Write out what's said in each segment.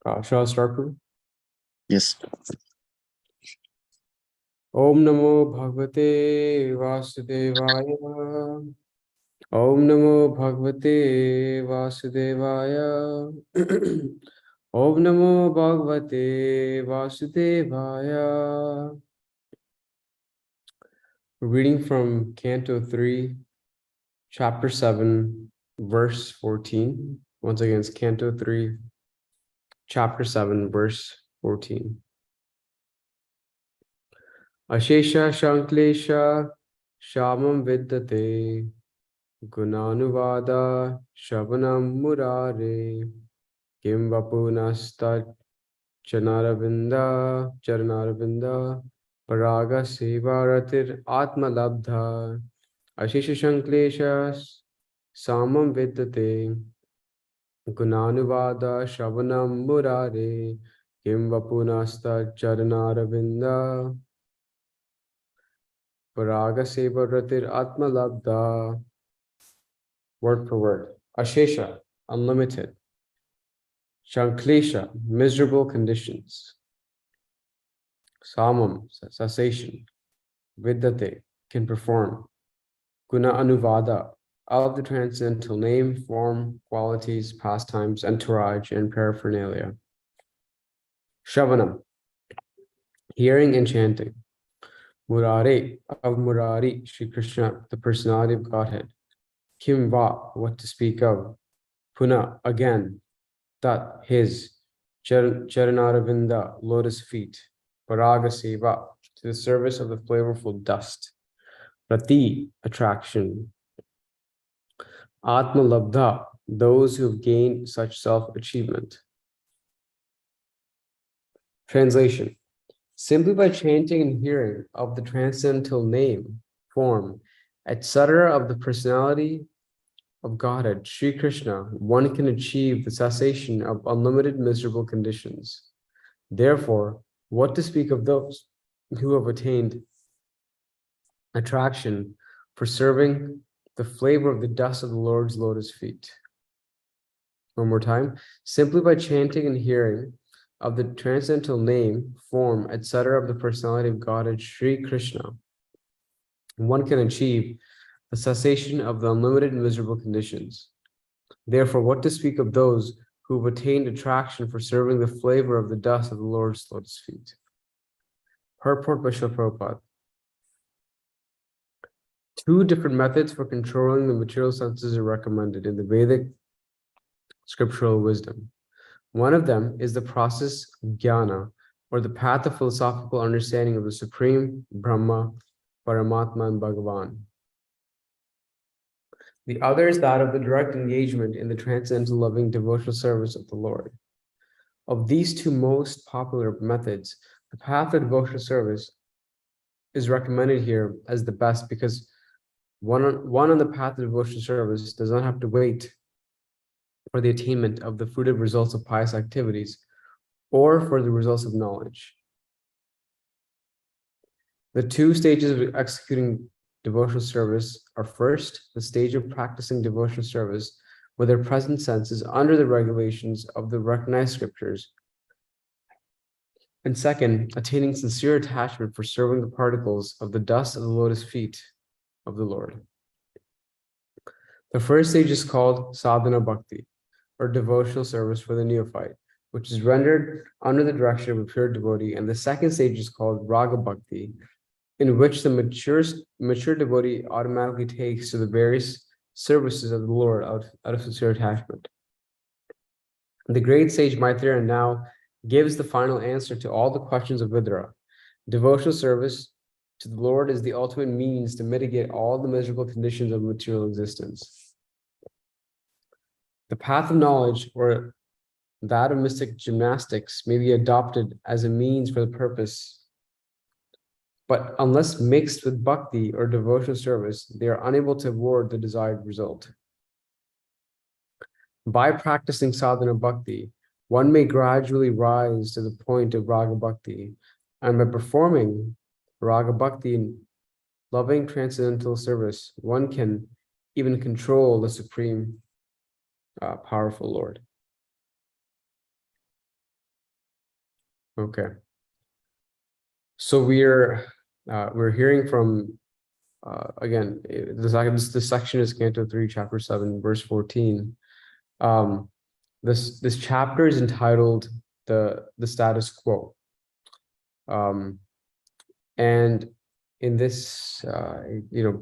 Shall I start, Prabhu? Yes. Om Namo Bhagavate Vasudevaya. Om Namo Bhagavate Vasudevaya. Om Namo Bhagavate Vasudevaya. Reading from Canto 3, Chapter 7, verse 14. Once again, it's Canto 3, Chapter 7, verse 14. Ashesha Shanklesha Shamam Vidyate Gunanuvada Shavanam Murare Kim Vapunastat Chanaravinda Paraga Sevaratir Atma Labdha Ashesha Shanklesha Samam Vidyate Gunanuvada Shavanam Murare Kim Vapunastat Chanaravinda Paraga Sevaratir Atma Labdha. Word for word. Ashesha, unlimited. Shanklesha, miserable conditions. Samam, cessation. Vidyate, can perform. Guna anuvada, of the transcendental name, form, qualities, pastimes, entourage, and paraphernalia. Shavanam, hearing and chanting. Murare, of Murari, Sri Krishna, the personality of Godhead. Kim va, what to speak of. Puna, again. Tat, his. Charanaravinda, lotus feet. Paraga seva, to the service of the flavorful dust. Rati, attraction. Atma labdha, those who have gained such self-achievement. Translation. Simply by chanting and hearing of the transcendental name, form, etc. of the personality of Godhead, Sri Krishna, one can achieve the cessation of unlimited miserable conditions. Therefore, what to speak of those who have attained attraction for serving the flavor of the dust of the Lord's lotus feet? One more time. Simply by chanting and hearing of the transcendental name, form, etc. of the personality of God, Sri Krishna, one can achieve the cessation of the unlimited miserable conditions. Therefore, what to speak of those who have attained attraction for serving the flavor of the dust of the Lord's lotus feet? Purport by Srila Prabhupada. Two different methods for controlling the material senses are recommended in the Vedic scriptural wisdom. One of them is the process of jnana, or the path of philosophical understanding of the Supreme Brahma, Paramatma, and Bhagavan. The other is that of the direct engagement in the transcendental loving devotional service of the Lord. Of these two most popular methods, the path of devotional service is recommended here as the best because one on the path of devotional service does not have to wait for the attainment of the fruitive results of pious activities or for the results of knowledge. The two stages of executing devotional service are first, the stage of practicing devotional service with their present senses under the regulations of the recognized scriptures. And second, attaining sincere attachment for serving the particles of the dust of the lotus feet of the Lord. The first stage is called sadhana bhakti, or devotional service for the neophyte, which is rendered under the direction of a pure devotee. And the second stage is called raga bhakti, in which the mature devotee automatically takes to the various services of the Lord out of sincere attachment. The great sage Maitreya now gives the final answer to all the questions of Vidura. Devotional service to the Lord is the ultimate means to mitigate all the miserable conditions of material existence. The path of knowledge, or that of mystic gymnastics, may be adopted as a means for the purpose, but unless mixed with bhakti or devotional service, they are unable to award the desired result. By practicing sadhana bhakti, one may gradually rise to the point of raga bhakti, and by performing raga bhakti in loving transcendental service, one can even control the supreme powerful Lord. Okay. So we're hearing from again, this section is Canto 3, Chapter 7, verse 14. This chapter is entitled the status quo. And in this,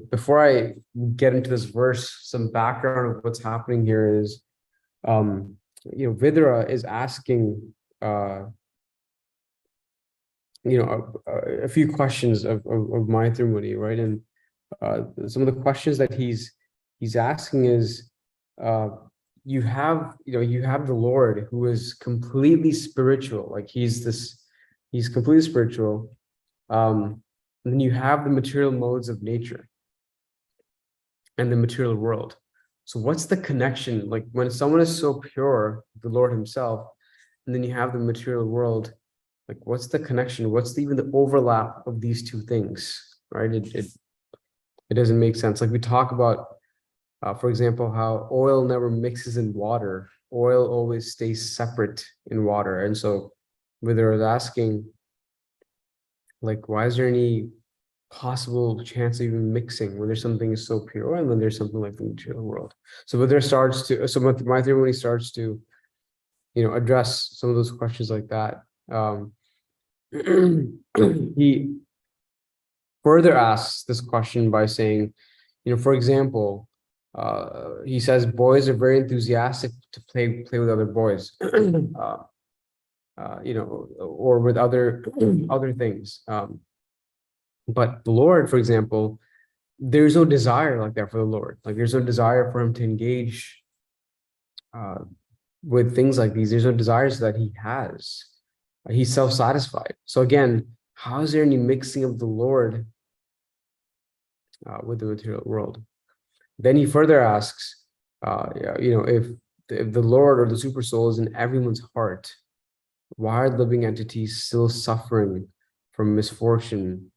before I get into this verse, some background of what's happening here is, Vidura is asking, a few questions of Maitri, right? And some of the questions that he's asking is, you have the Lord who is completely spiritual, like he's completely spiritual. And then you have the material modes of nature and the material world. So what's the connection? Like when someone is so pure, the Lord himself, and then you have the material world, like what's the connection? What's even the overlap of these two things, right? It doesn't make sense. Like we talk about, for example, how oil never mixes in water. Oil always stays separate in water. And so whether I was asking, like, why is there any possible chance of even mixing when there's something is so pure and then there's something like the material world? So when my theory, when he starts to, address some of those questions like that, he further asks this question by saying, for example, he says boys are very enthusiastic to play with other boys, or with other things. But the Lord, for example, there's no desire like that for the Lord. Like there's no desire for him to engage with things like these. There's no desires that he has. He's self-satisfied. So again, how is there any mixing of the Lord with the material world? Then he further asks, if the Lord or the super soul is in everyone's heart, why are living entities still suffering from misfortune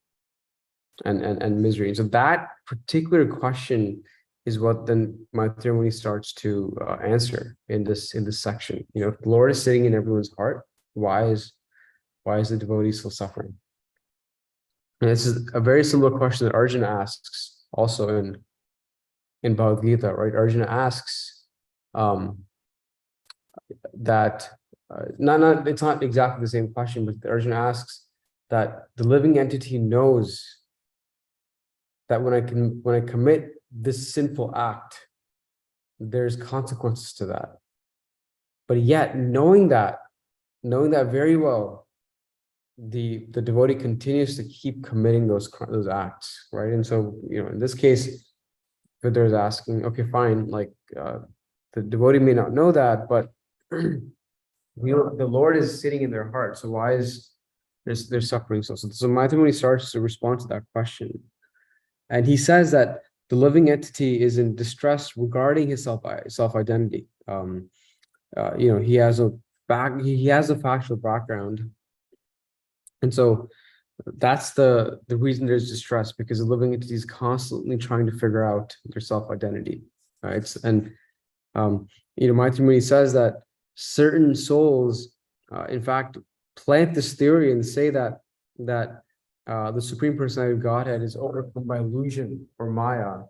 and misery? And so that particular question is what then Maitri starts to answer in this section. If the Lord is sitting in everyone's heart, why is the devotee still suffering? And this is a very similar question that Arjuna asks also in Bhagavad Gita, right? Arjuna asks that it's not exactly the same question, but Arjuna asks that the living entity knows that when I commit this sinful act, there's consequences to that. But yet, knowing that very well, the devotee continues to keep committing those acts, right? And so, in this case, Vidura is asking, okay, fine, like the devotee may not know that, but the Lord is sitting in their heart. So why is their suffering so? So Maitri starts to respond to that question. And he says that the living entity is in distress regarding his self-identity. He has a factual background. And so that's the reason there's distress, because the living entity is constantly trying to figure out their self-identity. Right. And Maitri says that certain souls, in fact, plant this theory and say that the Supreme Personality of Godhead is overcome by illusion or Maya,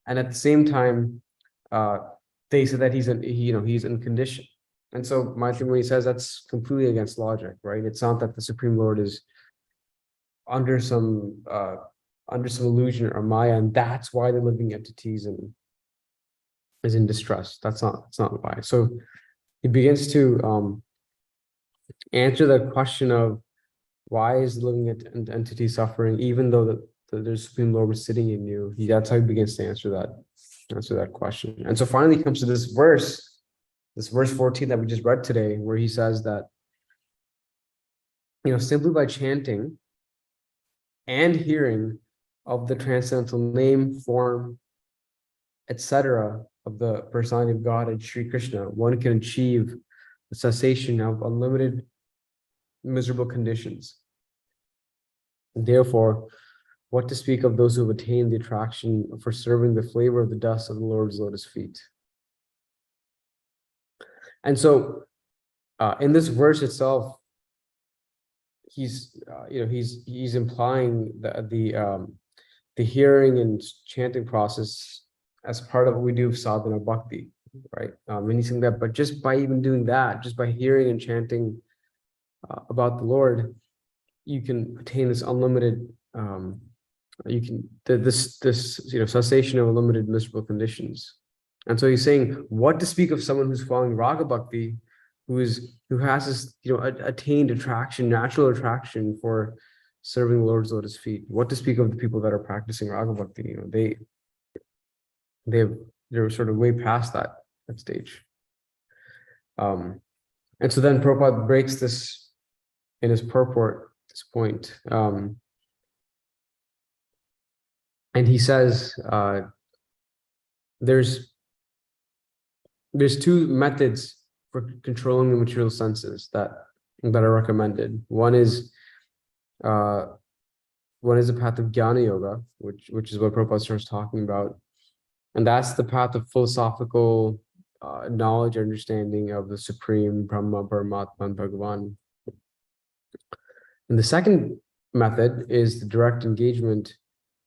and at the same time, they say that he's in condition. And so Maitri says that's completely against logic, right? It's not that the Supreme Lord is under some illusion or Maya, and that's why the living entities is in distress. That's not why. So he begins to answer the question of why is the living entity suffering, even though the Supreme Lord was sitting in you. That's how he begins to answer that question. And so finally he comes to this verse 14 that we just read today, where he says that, simply by chanting and hearing of the transcendental name, form, etc., of the personality of God and Sri Krishna, one can achieve the cessation of unlimited miserable conditions. And therefore, what to speak of those who have attained the attraction for serving the flavor of the dust of the Lord's lotus feet? And so, in this verse itself, he's implying the hearing and chanting process as part of what we do of sadhana bhakti, right? And he's saying that, but just by even doing that, just by hearing and chanting about the Lord, you can attain this unlimited, this cessation of unlimited miserable conditions. And so he's saying, what to speak of someone who's following raga bhakti, who has this attained attraction, natural attraction for serving the Lord's lotus feet. What to speak of the people that are practicing raga bhakti? They're sort of way past that stage. And so then Prabhupada breaks this in his purport, this point. And he says there's two methods for controlling the material senses that are recommended. One is the path of Jnana Yoga, which is what Prabhupada starts talking about. And that's the path of philosophical knowledge, understanding of the Supreme Brahma, Paramatma, and Bhagavan. And the second method is the direct engagement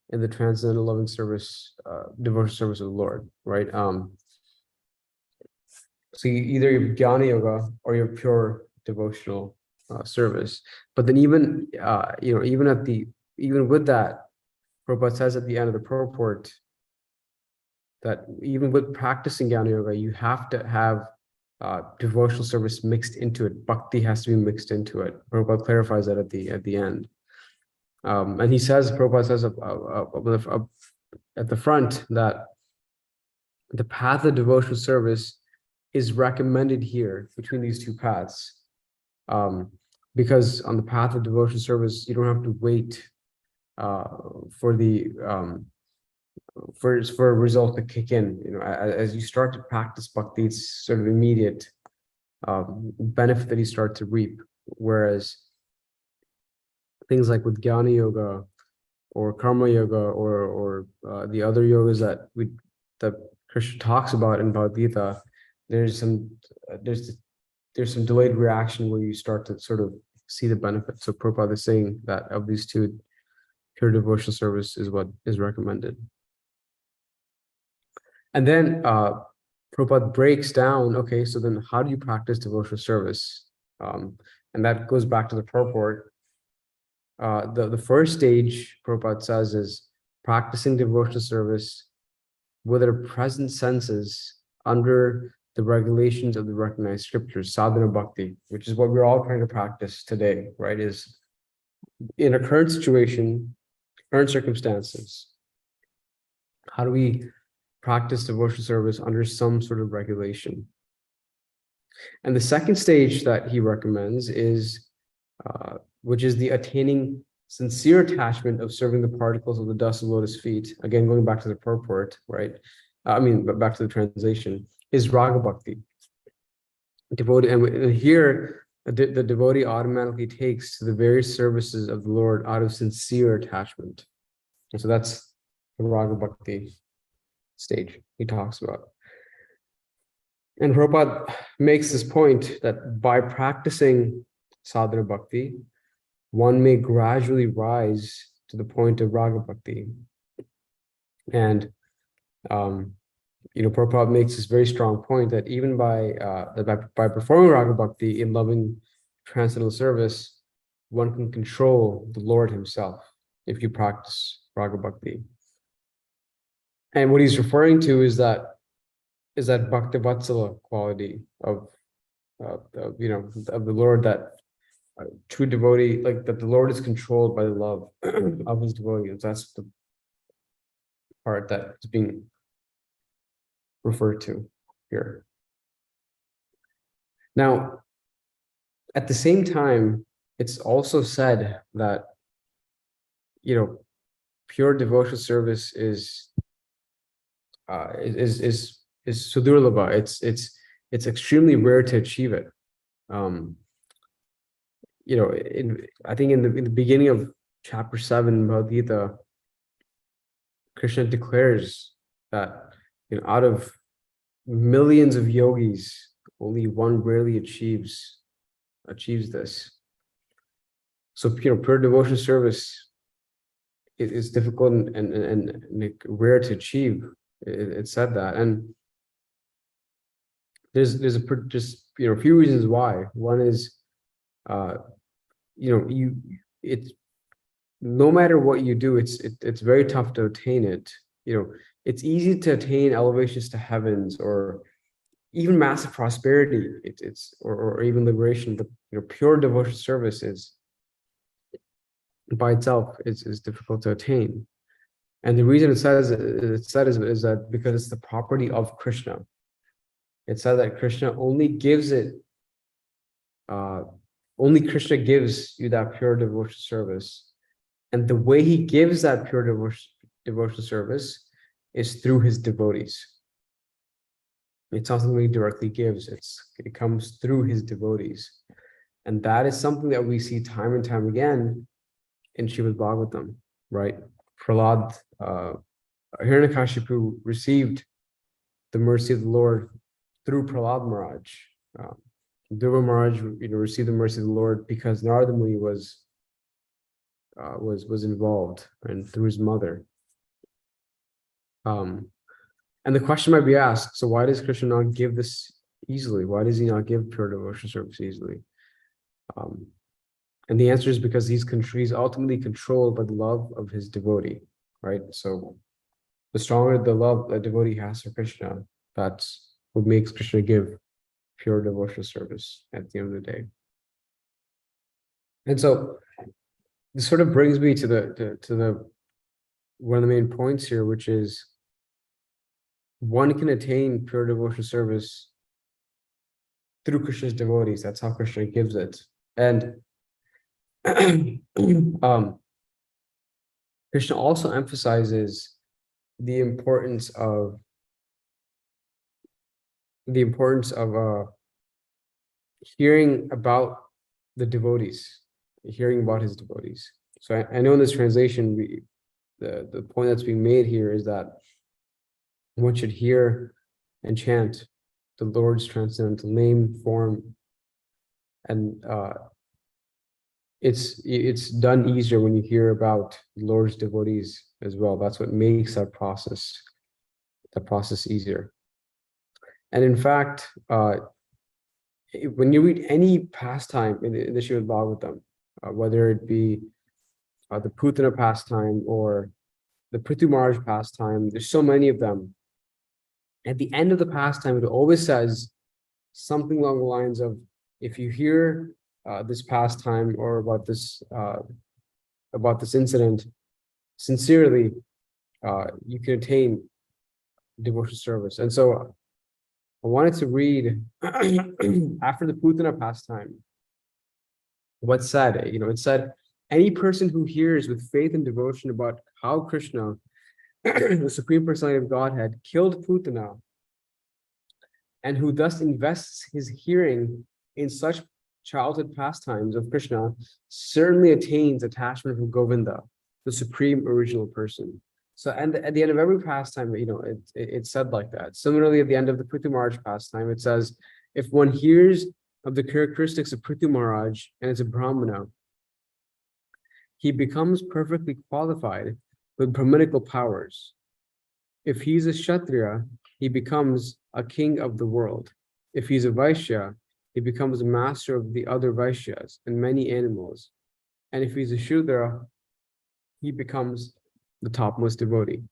in the transcendental loving service, devotional service of the Lord, right? So either you have Jnana Yoga or you have pure devotional service. But then even with that, Prabhupada says at the end of the purport that even with practicing Jnana Yoga, you have to have devotional service mixed into it. Bhakti has to be mixed into it. Prabhupada clarifies that at the end. And he says, Prabhupada says at the front that the path of devotional service is recommended here between these two paths. Because on the path of devotional service, you don't have to wait for a result to kick in. As you start to practice bhakti, it's sort of immediate benefit that you start to reap. Whereas things like with Jnana Yoga or Karma Yoga or the other yogas that Krishna talks about in Bhagavad Gita, there's some delayed reaction where you start to sort of see the benefit. So Prabhupada is saying that of these two, pure devotional service is what is recommended. And then Prabhupada breaks down, okay, so then how do you practice devotional service? And that goes back to the purport. The first stage, Prabhupada says, is practicing devotional service with our present senses under the regulations of the recognized scriptures, sadhana bhakti, which is what we're all trying to practice today, right? Is in a current situation, current circumstances, how do we practice devotional service under some sort of regulation? And the second stage that he recommends is, which is the attaining sincere attachment of serving the particles of the dust of lotus feet. Again, going back to the purport, right? But back to the translation, is raga bhakti. Devotee, and here the devotee automatically takes to the various services of the Lord out of sincere attachment. And so that's the raga bhakti stage he talks about. And Prabhupada makes this point that by practicing sadhana bhakti, one may gradually rise to the point of raga bhakti. And Prabhupada makes this very strong point that even by performing raga bhakti in loving transcendental service, one can control the Lord himself if you practice raga bhakti. And what he's referring to is that bhakti vatsala quality of the Lord, that true devotee, like that the Lord is controlled by the love of his devotees. That's the part that is being referred to here. Now, at the same time, it's also said that pure devotional service is sudurlabha. It's extremely rare to achieve it. I think in the beginning of chapter 7 Bhagavad Gita, Krishna declares that out of millions of yogis, only one rarely achieves this. So, pure devotion service is difficult and like rare to achieve. It said that, and there's just a few reasons why. One is, it's no matter what you do, it's very tough to attain it. It's easy to attain elevations to heavens or even massive prosperity. Or even liberation. But pure devotion service is by itself is difficult to attain. And the reason it's said is that because it's the property of Krishna. It said that Krishna only gives it, only Krishna gives you that pure devotion service. And the way he gives that pure devotion service is through his devotees. It's not something he directly gives, it comes through his devotees. And that is something that we see time and time again in Srimad Bhagavatam, right? Prahlad, Hiranyakashipu received the mercy of the Lord through Prahlad Maharaj. Dhruva Maharaj, received the mercy of the Lord because Narada Muni was involved, and through his mother. And the question might be asked: so why does Krishna not give this easily? Why does he not give pure devotion service easily? And the answer is because he's ultimately controlled by the love of his devotee, right? So the stronger the love a devotee has for Krishna, that's what makes Krishna give pure devotional service at the end of the day. And so this sort of brings me to the one of the main points here, which is one can attain pure devotional service through Krishna's devotees. That's how Krishna gives it. And Krishna also emphasizes the importance of hearing about the devotees, hearing about his devotees. So I know in this translation, the point that's being made here is that one should hear and chant the Lord's transcendental name, form, and it's done easier when you hear about the Lord's devotees as well. That's what makes that process easier. And in fact, when you read any pastime in the Srimad Bhagavatam, whether it be the Putana pastime or the Prithu Maharaj pastime, there's so many of them. At the end of the pastime, it always says something along the lines of, if you hear this pastime or about this incident sincerely, you can attain devotional service. And so I wanted to read after the Putana pastime what's said. It said, any person who hears with faith and devotion about how Krishna, the Supreme Personality of Godhead, killed Putana, and who thus invests his hearing in such childhood pastimes of Krishna, certainly attains attachment for Govinda, the Supreme Original Person. So, and at the end of every pastime, it's said like that. Similarly, at the end of the Prithu Maharaj pastime, it says, if one hears of the characteristics of Prithu Maharaj and is a Brahmana, he becomes perfectly qualified with Brahminical powers. If he's a Kshatriya, he becomes a king of the world. If he's a Vaishya, he becomes a master of the other Vaishyas and many animals. And if he's a Shudra, he becomes the topmost devotee.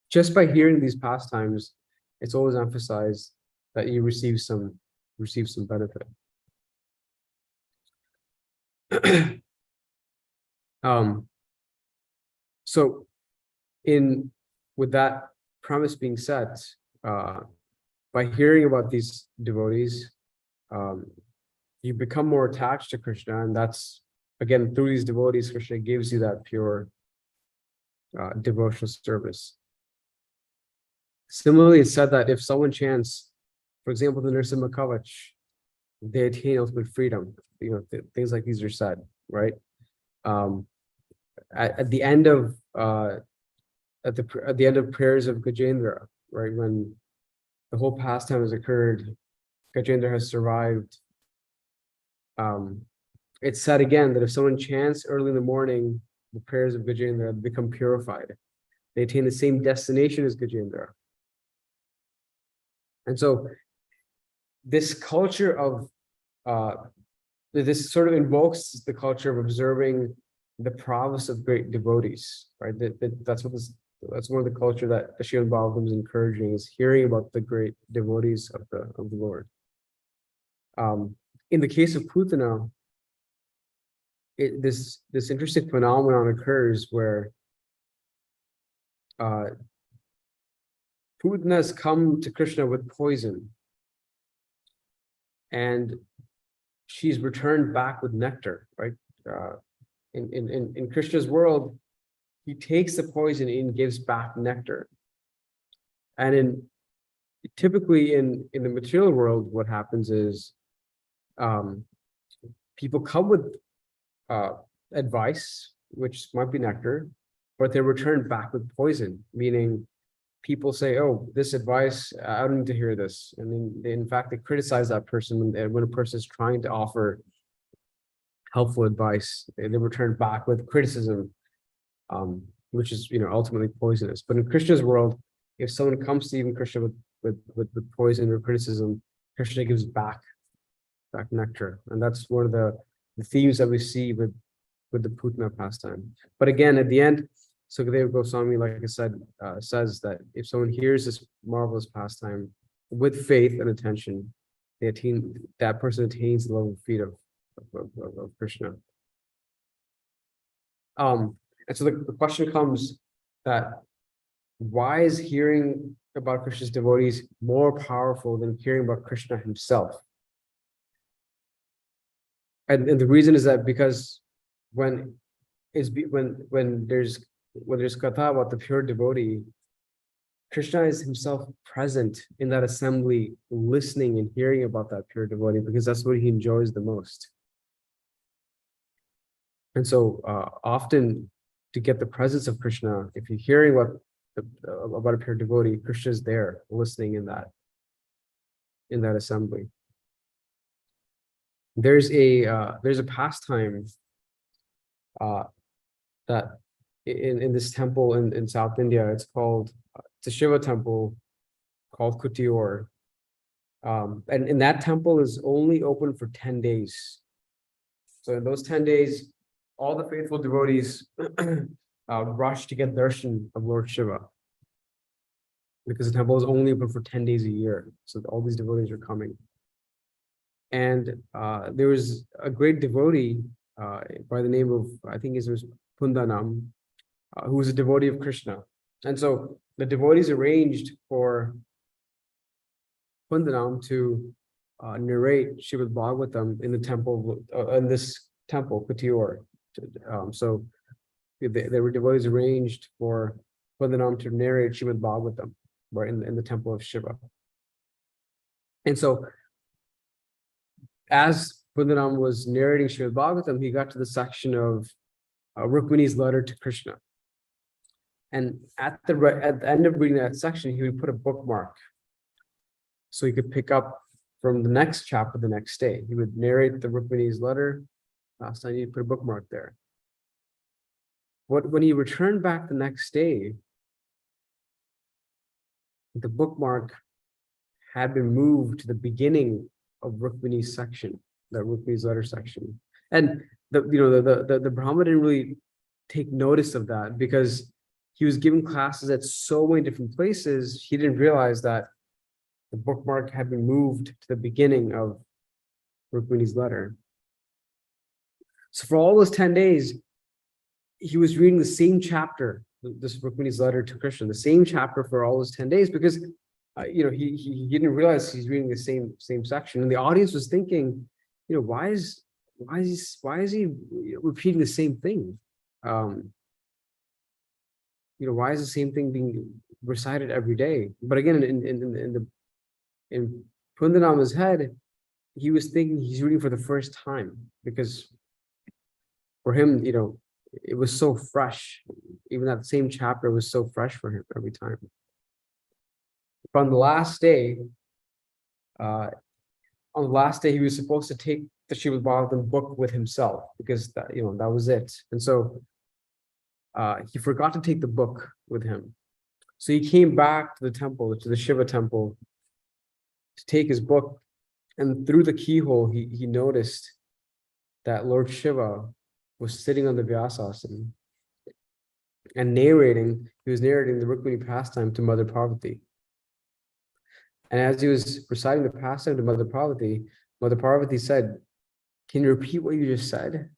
Just by hearing these pastimes, it's always emphasized that you receive some benefit. So with that premise being set, by hearing about these devotees, you become more attached to Krishna, and that's, again, through these devotees, Krishna gives you that pure devotional service. Similarly, it's said that if someone chants, for example, the Nrsimha Kavach, they attain ultimate freedom. Things like these are said, right? At the end of prayers of Gajendra, right, when the whole pastime has occurred, Gajendra has survived it's said again that if someone chants early in the morning the prayers of Gajendra, they become purified. They attain the same destination as Gajendra. And so this culture of this sort of invokes the culture of observing the prowess of great devotees, right? That's one of the culture that Srimad Bhagavatam is encouraging, is hearing about the great devotees of the Lord. In the case of Putana, this interesting phenomenon occurs where Putana has come to Krishna with poison, and she's returned back with nectar, right? In Krishna's world, he takes the poison and gives back nectar. And typically in the material world, what happens is people come with advice, which might be nectar, but they're returned back with poison, meaning people say, oh, this advice, I don't need to hear this. And then in fact, they criticize that person when a person is trying to offer helpful advice. They return back with criticism, which is ultimately poisonous. But in Krishna's world, if someone comes to even Krishna with poison or criticism, Krishna gives back nectar. And that's one of the themes that we see with the Putana pastime. But again, at the end, Sukadeva Goswami, like I said, says that if someone hears this marvelous pastime with faith and attention, that person attains the level of feet of Krishna. And so the question comes that why is hearing about Krishna's devotees more powerful than hearing about Krishna himself? And the reason is that because when there's katha about the pure devotee, Krishna is himself present in that assembly, listening and hearing about that pure devotee, because that's what he enjoys the most. And so often to get the presence of Krishna, if you're hearing about a pure devotee, Krishna is there listening in that assembly. There's a pastime that in this temple in South India, it's a Shiva temple called Kutior. And that temple is only open for 10 days. So in those 10 days, all the faithful devotees rush to get darshan of Lord Shiva, because the temple is only open for 10 days a year. So all these devotees are coming. And there was a great devotee by the name of, I think his name was Pundanam, who was a devotee of Krishna. And so the devotees arranged for Pundanam to narrate Srimad Bhagavatam in the temple, in this temple, Kutior. So there were devotees arranged for Pundanam to narrate Srimad Bhagavatam, right, in the temple of Shiva. And so as Pundanam was narrating Srimad Bhagavatam, he got to the section of Rukmini's letter to Krishna. And at the end of reading that section, he would put a bookmark so he could pick up from the next chapter the next day. He would narrate the Rukmini's letter. Last time he put a bookmark there. When he returned back the next day, the bookmark had been moved to the beginning of Rukmini's section, that Rukmini's letter section. And the Brahma didn't really take notice of that because he was giving classes at so many different places. He didn't realize that the bookmark had been moved to the beginning of Rukmini's letter. So for all those 10 days, he was reading the same chapter, this Rukmini's letter to Krishna, the same chapter for all those 10 days, because he didn't realize he's reading the same section, and the audience was thinking, why is he repeating the same thing? Why is the same thing being recited every day? But again, in Pundanama's head, he was thinking he's reading for the first time, because for him, it was so fresh. Even that same chapter was so fresh for him every time. But on the last day, he was supposed to take the Srimad Bhagavatam book with himself, because that, that was it. And so he forgot to take the book with him. So he came back to the temple, to the Shiva temple, to take his book. And through the keyhole, he noticed that Lord Shiva was sitting on the Vyasasana and he was narrating the Rukmini pastime to Mother Parvati. And as he was reciting the pastime to Mother Parvati said, "Can you repeat what you just said?"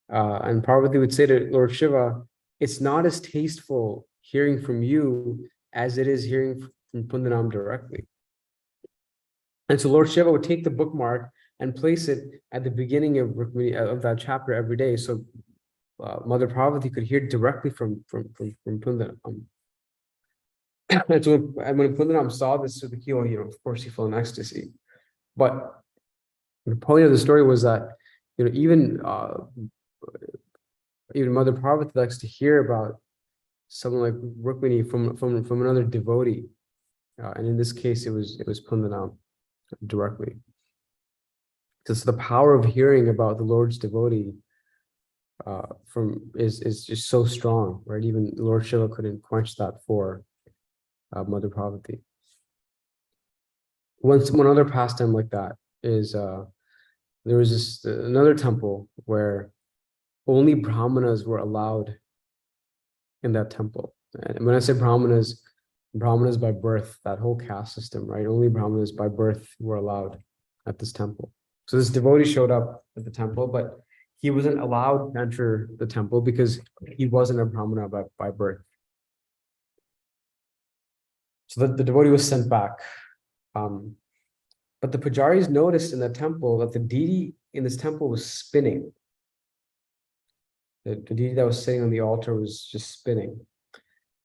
And Parvati would say to Lord Shiva, "It's not as tasteful hearing from you as it is hearing from Pundanam directly." And so Lord Shiva would take the bookmark and place it at the beginning of that chapter every day, so Mother Parvati could hear directly from Pundanam. And so when Pundanam saw this through the keyhole, of course he fell in ecstasy. But the point of the story was that, even Mother Parvati likes to hear about someone like Rukmini from another devotee, and in this case, it was Pundanam directly. So the power of hearing about the Lord's devotee is just so strong, right? Even Lord Shiva couldn't quench that for Mother Parvati. One other pastime like that is there was another temple where only Brahmanas were allowed in that temple. And when I say Brahmanas by birth, that whole caste system, right? Only Brahmanas by birth were allowed at this temple. So this devotee showed up at the temple, but he wasn't allowed to enter the temple because he wasn't a Brahmana by birth. So the devotee was sent back. But the pujaris noticed in the temple that the deity in this temple was spinning. The deity that was sitting on the altar was just spinning.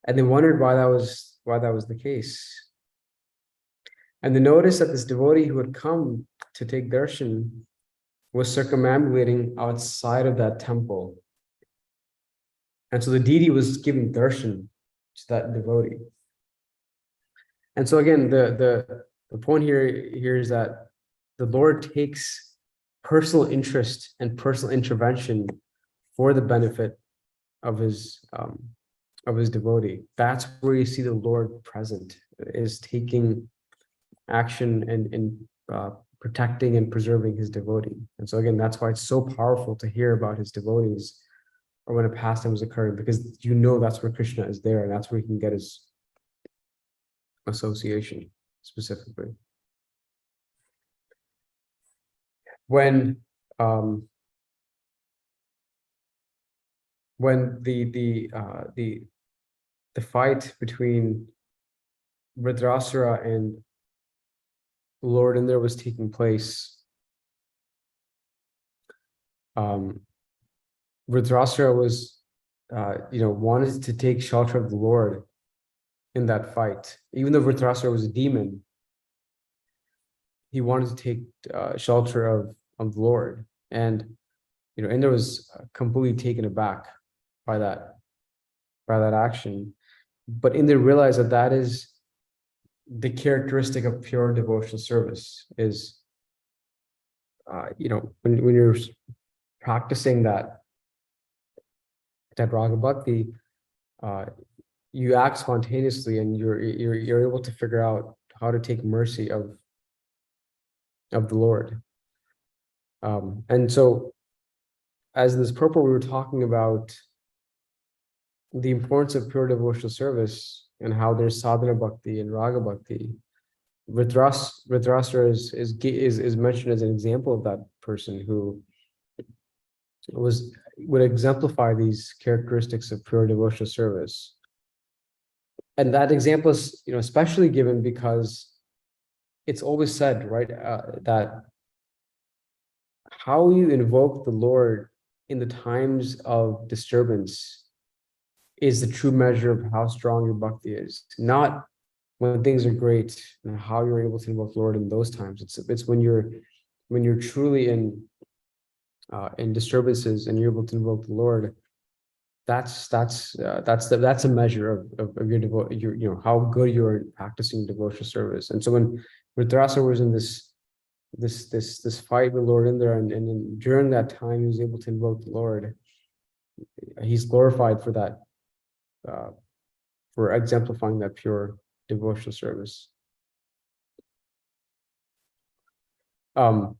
And they wondered why that was the case. And they noticed that this devotee who had come to take darshan was circumambulating outside of that temple. And so the deity was giving darshan to that devotee. And so again, the point here is that the Lord takes personal interest and personal intervention for the benefit of his devotee. That's where you see the Lord present, is taking action and protecting and preserving his devotee. And so again, that's why it's so powerful to hear about his devotees or when a pastime is occurring, because that's where Krishna is there, and that's where he can get his association specifically. When the fight between Vritrasura and Lord Indra was taking place, Vritrasura was wanted to take shelter of the Lord in that fight. Even though Vritrasura was a demon, he wanted to take shelter of the Lord. And Indra was completely taken aback by that action. But Indra realized that is the characteristic of pure devotional service, is when you're practicing that raga bhakti, you act spontaneously, and you're able to figure out how to take mercy of the Lord. And so, as in this purport, we were talking about the importance of pure devotional service and how there's sadhana bhakti and raga bhakti. Vritrasura is mentioned as an example of that person who would exemplify these characteristics of pure devotional service. And that example is, especially given because it's always said, right, that how you invoke the Lord in the times of disturbance is the true measure of how strong your bhakti is. Not when things are great and how you're able to invoke the Lord in those times. It's when you're truly in disturbances and you're able to invoke the Lord. That's a measure of your how good you're practicing devotional service. And so when Vritrasura was in this this fight with Lord Indra, and then during that time he was able to invoke the Lord. He's glorified for that, for exemplifying that pure devotional service. So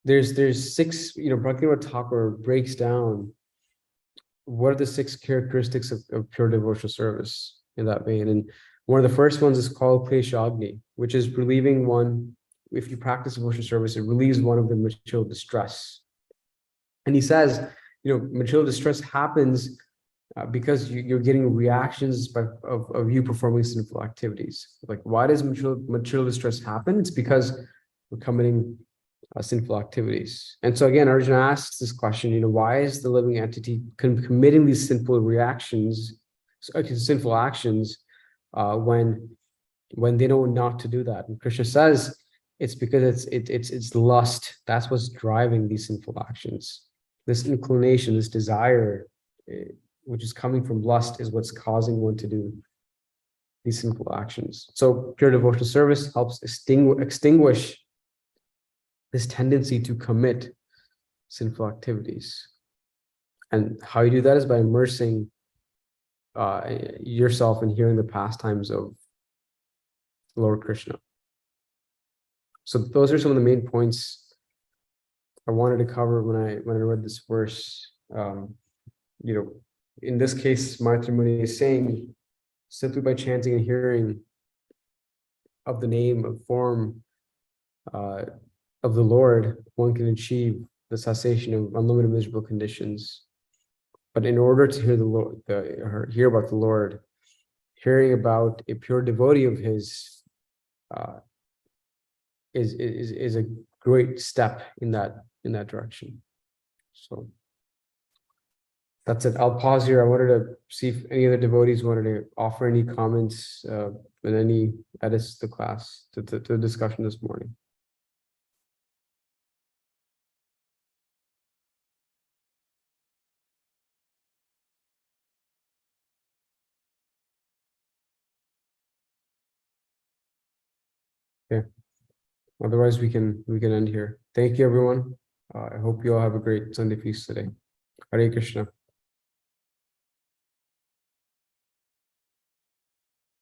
there's six, Bhaktivinoda Thakur breaks down what are the six characteristics of pure devotional service in that vein. And one of the first ones is called Kleshagni, which is relieving one. If you practice devotional service, it relieves one of the material distress. And he says, material distress happens because you're getting reactions of you performing sinful activities. Like, why does material distress happen? It's because we're committing sinful activities. And so again, Arjuna asks this question, why is the living entity committing these sinful actions when they know not to do that? And Krishna says it's because it's lust. That's what's driving these sinful actions. This inclination, this desire, which is coming from lust, is what's causing one to do these sinful actions. So pure devotional service helps extinguish this tendency to commit sinful activities. And how you do that is by immersing yourself in hearing the pastimes of Lord Krishna. So those are some of the main points I wanted to cover when I read this verse. In this case, Maitri Muni is saying, simply by chanting and hearing of the name, of form of the Lord, one can achieve the cessation of unlimited miserable conditions. But in order to hear the Lord, hear about the Lord, hearing about a pure devotee of His is a great step in that direction. So that's it. I'll pause here. I wanted to see if any other devotees wanted to offer any comments and any edits to the class, to the discussion this morning. Okay. Otherwise, we can end here. Thank you, everyone. I hope you all have a great Sunday feast today. Hare Krishna.